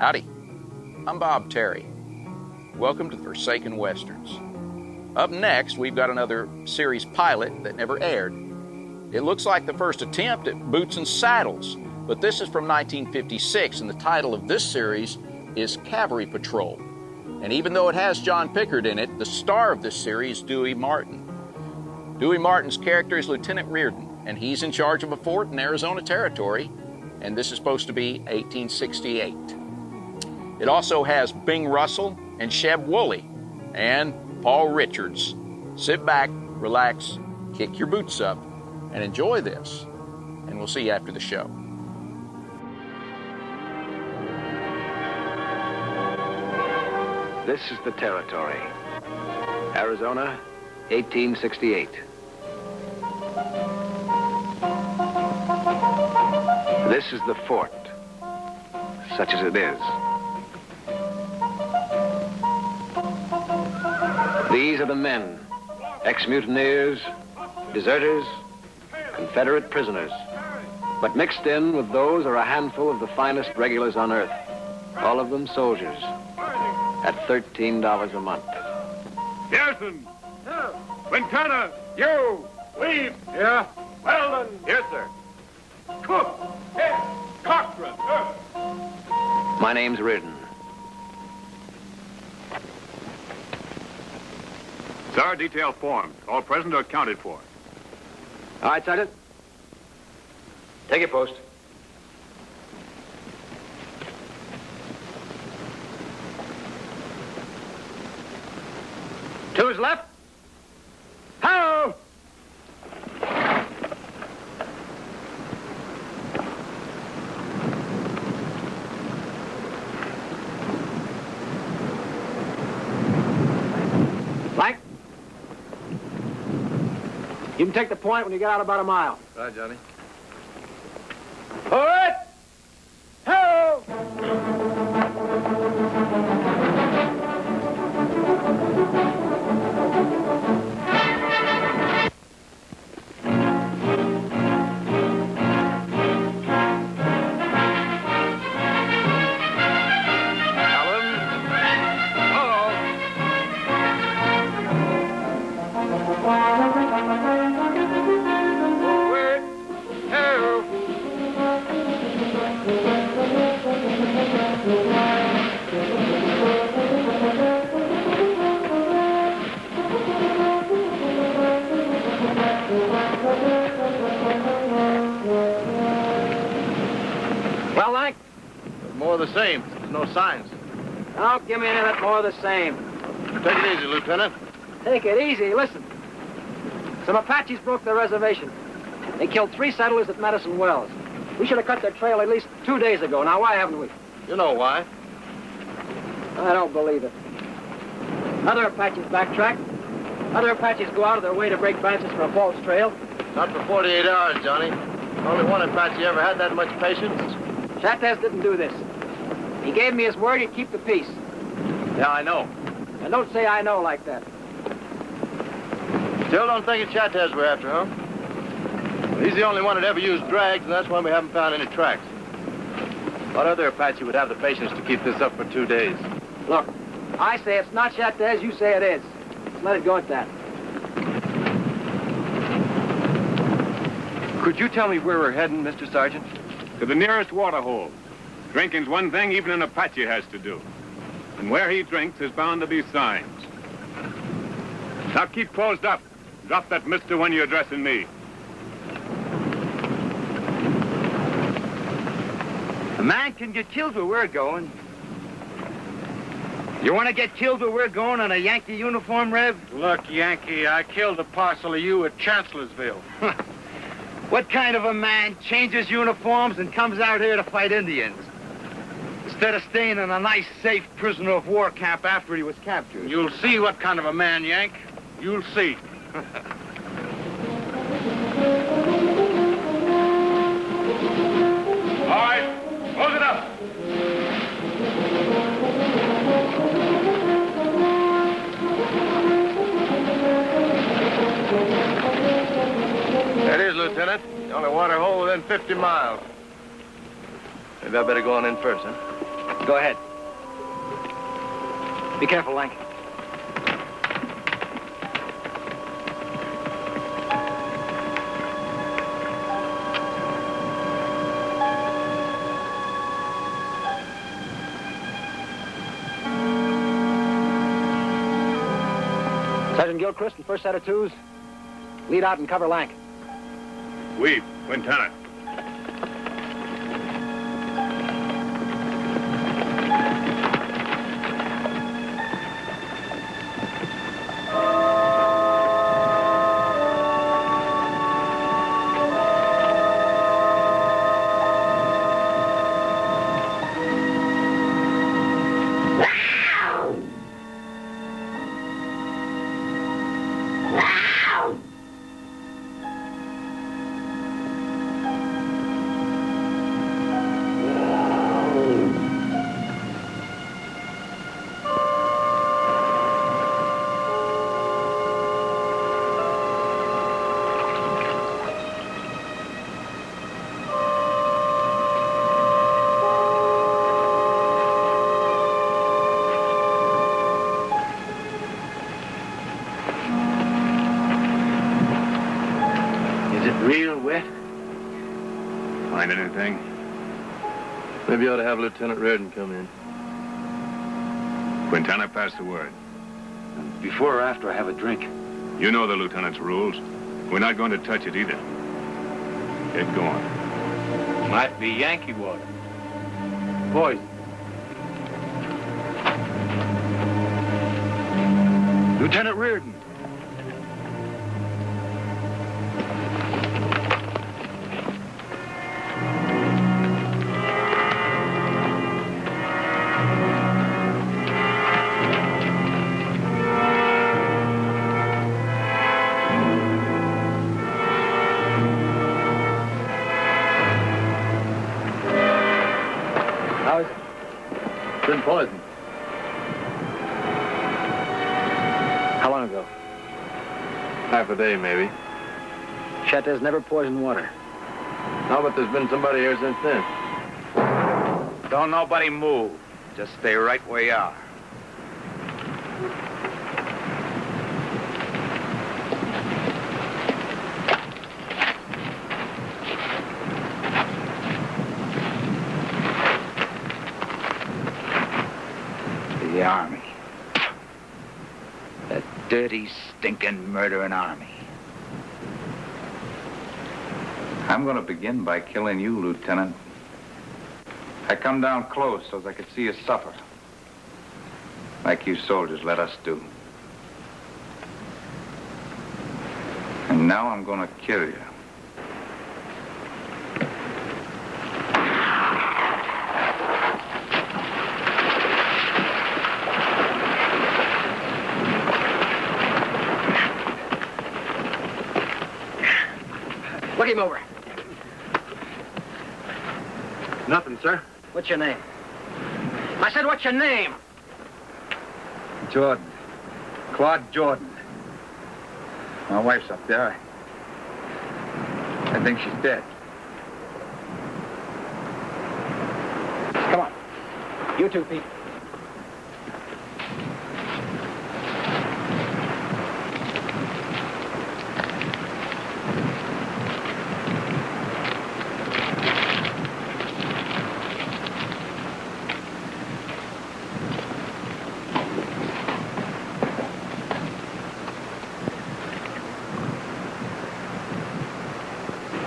Howdy, I'm Bob Terry. Welcome to the Forsaken Westerns. Up next, we've got another series pilot that never aired. It looks like the first attempt at Boots and Saddles, but this is from 1956, and the title of this series is Cavalry Patrol. And even though it has John Pickard in it, the star of this series is Dewey Martin. Dewey Martin's character is Lieutenant Reardon, and he's in charge of a fort in Arizona Territory, and this is supposed to be 1868. It also has Bing Russell and Sheb Woolley and Paul Richards. Sit back, relax, kick your boots up, and enjoy this. And we'll see you after the show. This is the territory. Arizona, 1868. This is the fort, such as it is. These are the men, ex-mutineers, deserters, Confederate prisoners. But mixed in with those are a handful of the finest regulars on earth. All of them soldiers, at $13 a month. Pearson! No. Quintana! You! Leave! Yeah? Weldon! Yes, sir. Cook! Hey! Cochran! My name's Reardon. Sir, detail formed. All present or accounted for. All right, Sergeant. Take your post. Two's left. Ho! Blank. You can take the point when you get out about a mile. Right, Johnny. All right. Ho! Well, Lank? More of the same. There's no signs. Don't give me any of that more of the same. Take it easy, Lieutenant. Take it easy. Listen. Some Apaches broke their reservation. They killed 3 settlers at Medicine Wells. We should have cut their trail at least 2 days ago. Now, why haven't we? You know why. I don't believe it. Other Apaches backtrack. Other Apaches go out of their way to break branches for a false trail. Not for 48 hours, Johnny. Only one Apache ever had that much patience. Chavez didn't do this. He gave me his word he'd keep the peace. Yeah, I know. And don't say I know like that. Still don't think it's Chavez we're after, huh? Well, he's the only one that ever used drags, and that's why we haven't found any tracks. What other Apache would have the patience to keep this up for 2 days? Look, I say it's not Chavez, you say it is. Let's let it go at that. Could you tell me where we're heading, Mr. Sergeant? To the nearest waterhole. Drinking's one thing even an Apache has to do. And where he drinks is bound to be signs. Now keep closed up. Drop that mister when you're addressing me. A man can get killed where we're going. You want to get killed where we're going in a Yankee uniform, Rev? Look, Yankee, I killed a parcel of you at Chancellorsville. What kind of a man changes uniforms and comes out here to fight Indians? Instead of staying in a nice, safe prisoner of war camp after he was captured. You'll see what kind of a man, Yank. You'll see. All right, close it up. There it is, Lieutenant. The only water hole within 50 miles. Maybe I better go on in first, huh? Go ahead. Be careful, Lank. Sergeant Gilchrist and first set of twos, lead out and cover Lank. Weave, Quintana. Real wet? Find anything? Maybe you ought to have Lieutenant Reardon come in. Quintana, pass the word. Before or after I have a drink? You know the lieutenant's rules. We're not going to touch it either. Get going. Might be Yankee water. Poison. Lieutenant Reardon. Been poisoned. How long ago? Half a day, maybe. Chetez never poisoned water. No, but there's been somebody here since then. Don't nobody move. Just stay right where you are. The Army. That dirty, stinking, murdering Army. I'm gonna begin by killing you, Lieutenant. I come down close so I could see you suffer. Like you soldiers let us do. And now I'm gonna kill you. Look him over. Nothing, sir. What's your name? I said, what's your name? Jordan. Claude Jordan. My wife's up there. I think she's dead. Come on. You two, Pete.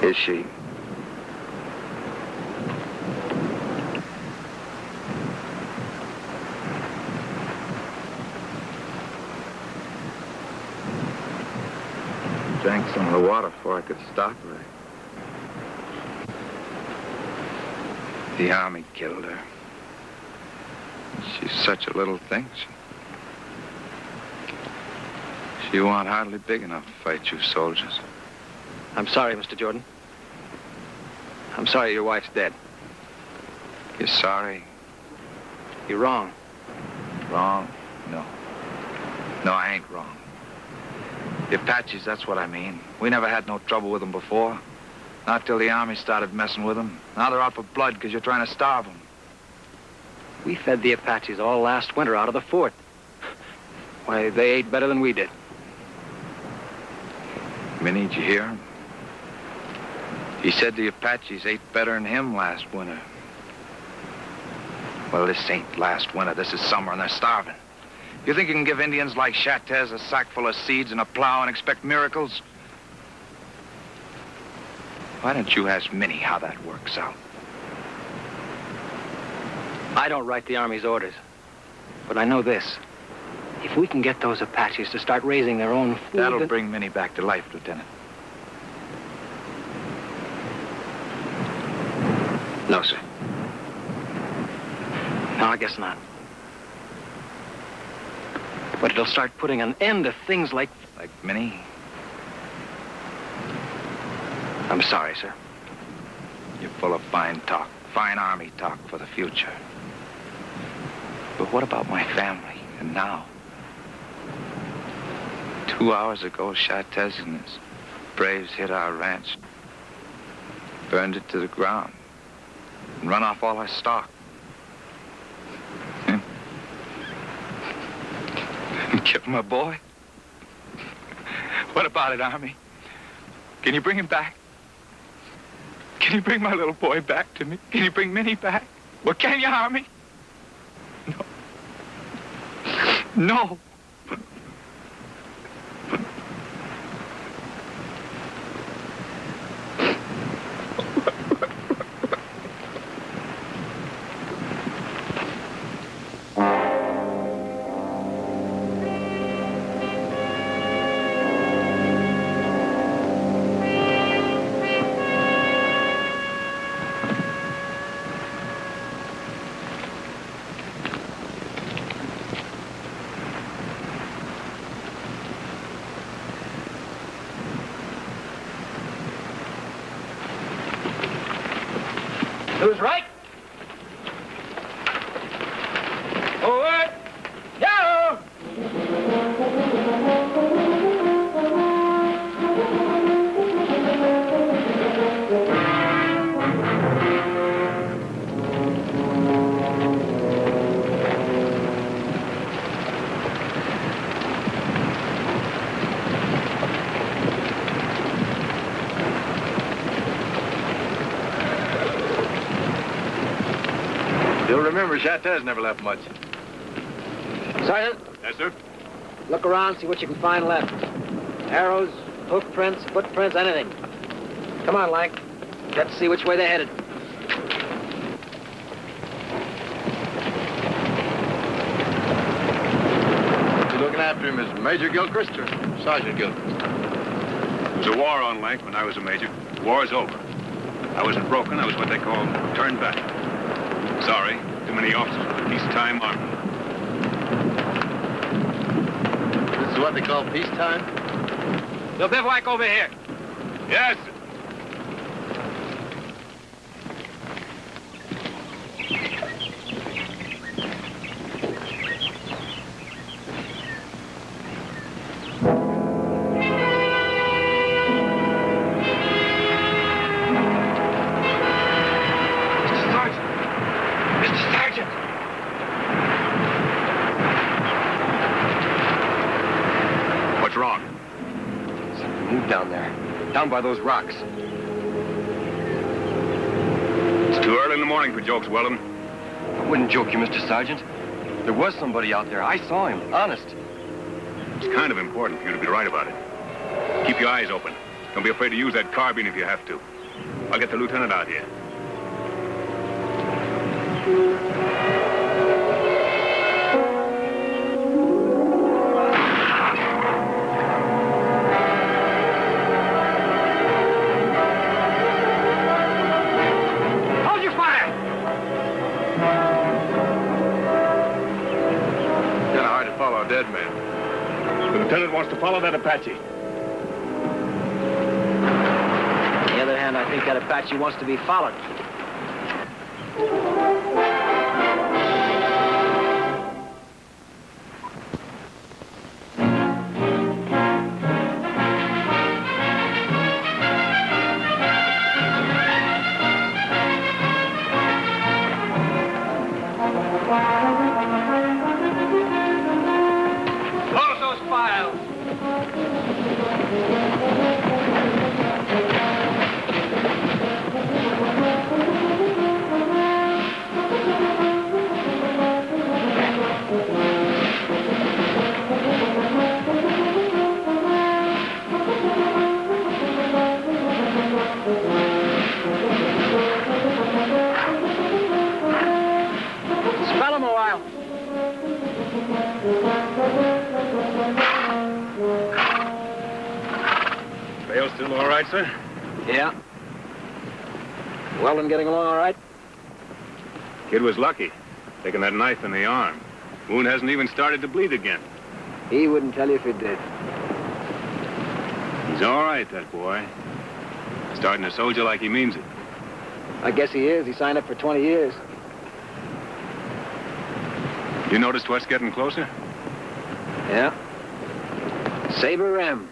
Is she? Drank some of the water before I could stop her. The Army killed her. She's such a little thing. She wasn't hardly big enough to fight you soldiers. I'm sorry, Mr. Jordan. I'm sorry your wife's dead. You're sorry? You're wrong. Wrong? No. No, I ain't wrong. The Apaches, that's what I mean. We never had no trouble with them before. Not till the Army started messing with them. Now they're out for blood because you're trying to starve them. We fed the Apaches all last winter out of the fort. Why, they ate better than we did. Minnie, did you hear him? He said the Apaches ate better than him last winter. Well, this ain't last winter. This is summer, and they're starving. You think you can give Indians like Chatez a sack full of seeds and a plow and expect miracles? Why don't you ask Minnie how that works out? I don't write the Army's orders. But I know this. If we can get those Apaches to start raising their own food... That'll bring Minnie back to life, Lieutenant. No, sir. No, I guess not. But it'll start putting an end to things like... Like Minnie? I'm sorry, sir. You're full of fine talk, fine Army talk for the future. But what about my family, and now? 2 hours ago, Chatez and his braves hit our ranch, burned it to the ground, and run off all our stock. And killed my boy? What about it, Army? Can you bring him back? Can you bring my little boy back to me? Can you bring Minnie back? Well, can you, Army? No. No. Who's right? Forward! Yo! You'll remember Chatez never left much. Sergeant, Yes, sir? look around, see what you can find left. Arrows, hoof prints, footprints, anything. Come on, Lank. Let's see which way they're headed. You're looking after him as Major Gilchrist or Sergeant Gilchrist? There was a war on Lake when I was a major. The war's over. I wasn't broken. I was what they call turned back. Sorry, too many officers for the peacetime army. This is what they call peacetime? You'll bivouac over here. Yes, sir. What's wrong? Move down there. Down by those rocks. It's too early in the morning for jokes, Weldon. I wouldn't joke you, Mr. Sergeant. There was somebody out there. I saw him. Honest. It's kind of important for you to be right about it. Keep your eyes open. Don't be afraid to use that carbine if you have to. I'll get the lieutenant out here. Hold your fire! Kind of hard to follow a dead man. The lieutenant wants to follow that Apache. On the other hand, I think that Apache wants to be followed. Rifle all right, sir? Yeah. Weldon getting along all right? Kid was lucky, taking that knife in the arm. Wound hasn't even started to bleed again. He wouldn't tell you if he did. He's all right, that boy. Starting to soldier like he means it. I guess he is. He signed up for 20 years. You noticed what's getting closer? Yeah. Saber Rim.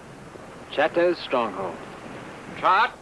Chatter's stronghold. Trot.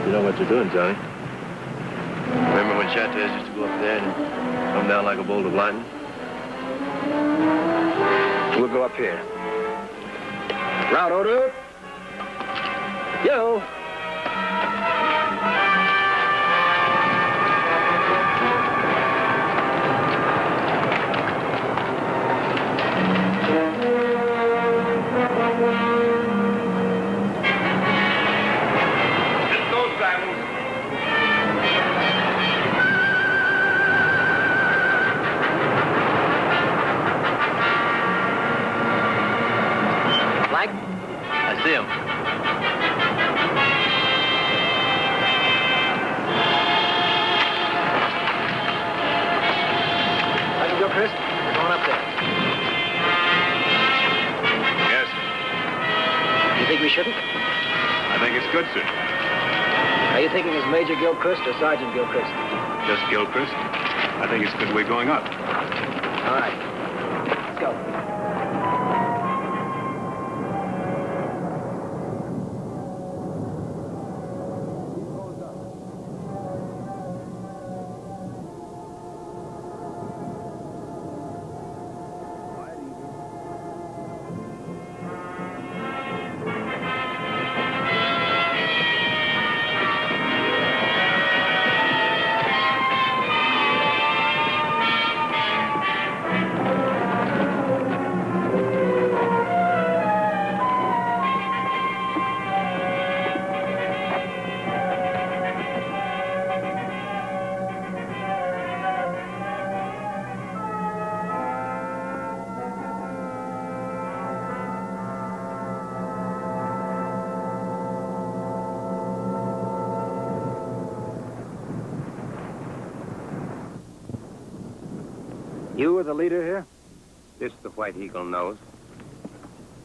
You know what you're doing, Johnny. Remember when Chatez used to go up there and come down like a bolt of lightning? We'll go up here. Route order. Yo. Flag? I see him. I can go, Chris. We're going up there. Yes, You think we shouldn't? I think it's good, sir. Are you thinking as Major Gilchrist or Sergeant Gilchrist? Just Gilchrist. I think it's good we're going up. All right. Let's go. You are the leader here? This the White Eagle knows.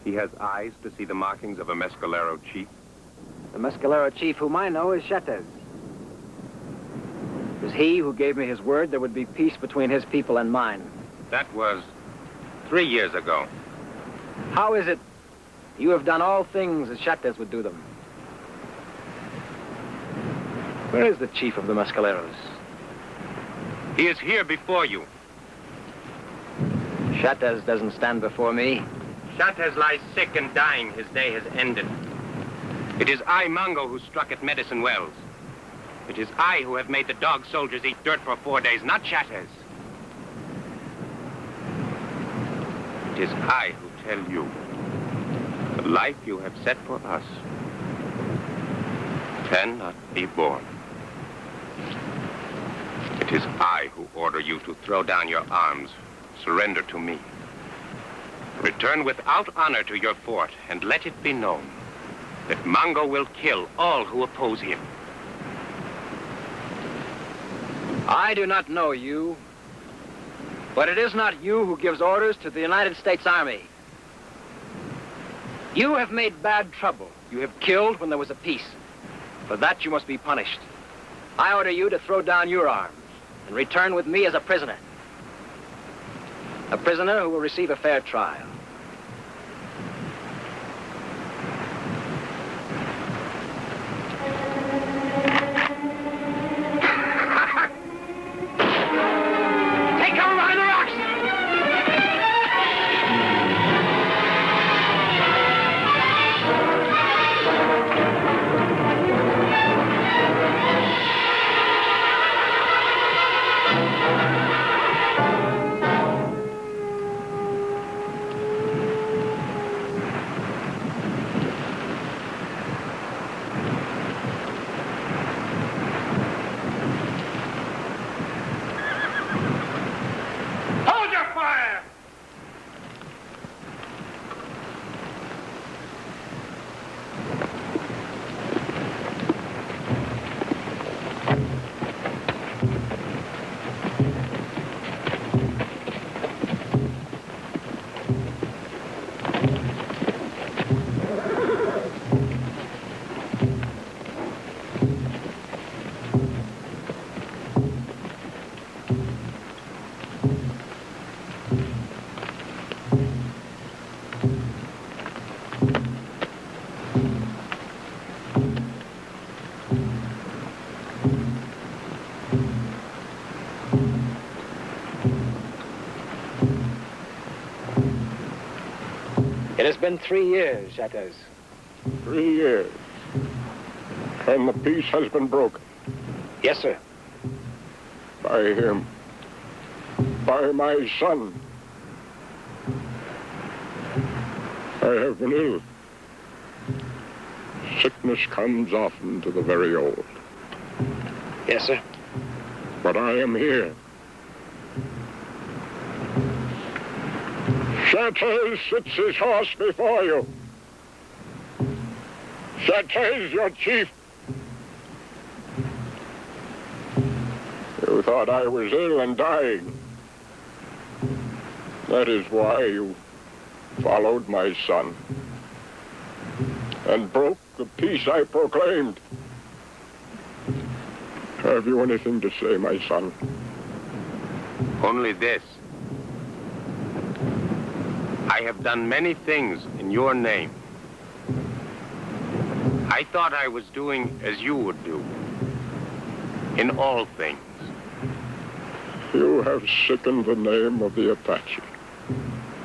He has eyes to see the markings of a Mescalero chief. The Mescalero chief whom I know is Chatez. It was he who gave me his word there would be peace between his people and mine. That was 3 years ago. How is it you have done all things as Chatez would do them? Where is the chief of the Mescaleros? He is here before you. Chatez doesn't stand before me. Chatez lies sick and dying. His day has ended. It is I, Mongo, who struck at Medicine Wells. It is I who have made the dog soldiers eat dirt for 4 days, not Chatez. It is I who tell you the life you have set for us cannot be borne. It is I who order you to throw down your arms, surrender to me. Return without honor to your fort, and let it be known that Mongo will kill all who oppose him. I do not know you, but it is not you who gives orders to the United States Army. You have made bad trouble. You have killed when there was a peace. For that you must be punished. I order you to throw down your arms and return with me as a prisoner. A prisoner who will receive a fair trial. It has been 3 years, Chateau. 3 years. And the peace has been broken. Yes, sir. By him. By my son. I have been ill. Sickness comes often to the very old. Yes, sir. But I am here. Chateau sits his horse before you. Chateau's your chief. You thought I was ill and dying. That is why you followed my son and broke the peace I proclaimed. Have you anything to say, my son? Only this. I have done many things in your name. I thought I was doing as you would do, in all things. You have sickened the name of the Apache.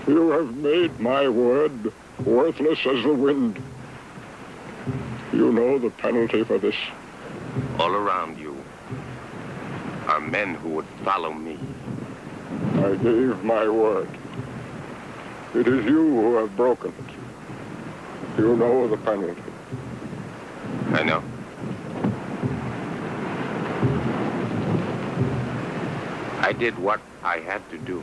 You have made my word worthless as the wind. You know the penalty for this. All around you are men who would follow me. I gave my word. It is you who have broken it. You know the penalty. I know. I did what I had to do.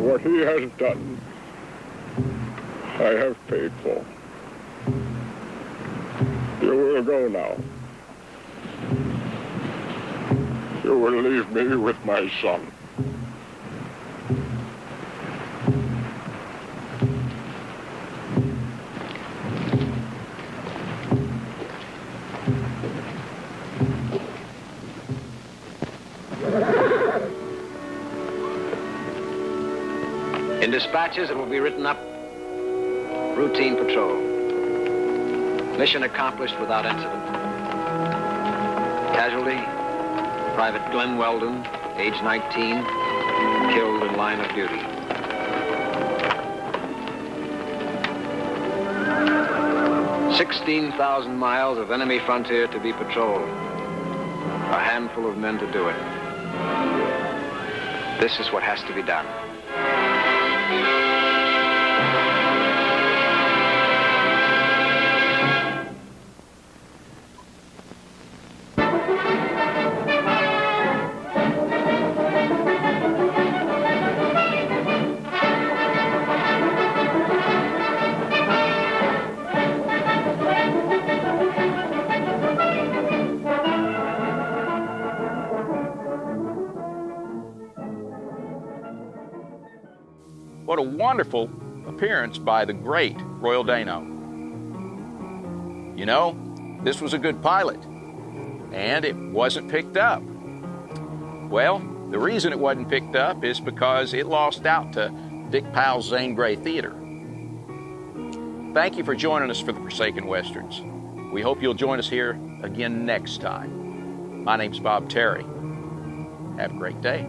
What he has done, I have paid for. You will go now. You will leave me with my son. In dispatches, it will be written up, routine patrol. Mission accomplished without incident. Casualty, Private Glenn Weldon, age 19, killed in line of duty. "16,000 miles of enemy frontier to be patrolled. A handful of men to do it. This is what has to be done." What a wonderful appearance by the great Royal Dano. You know, this was a good pilot, and it wasn't picked up. Well, the reason it wasn't picked up is because it lost out to Dick Powell's Zane Grey Theater. Thank you for joining us for the Forsaken Westerns. We hope you'll join us here again next time. My name's Bob Terry. Have a great day.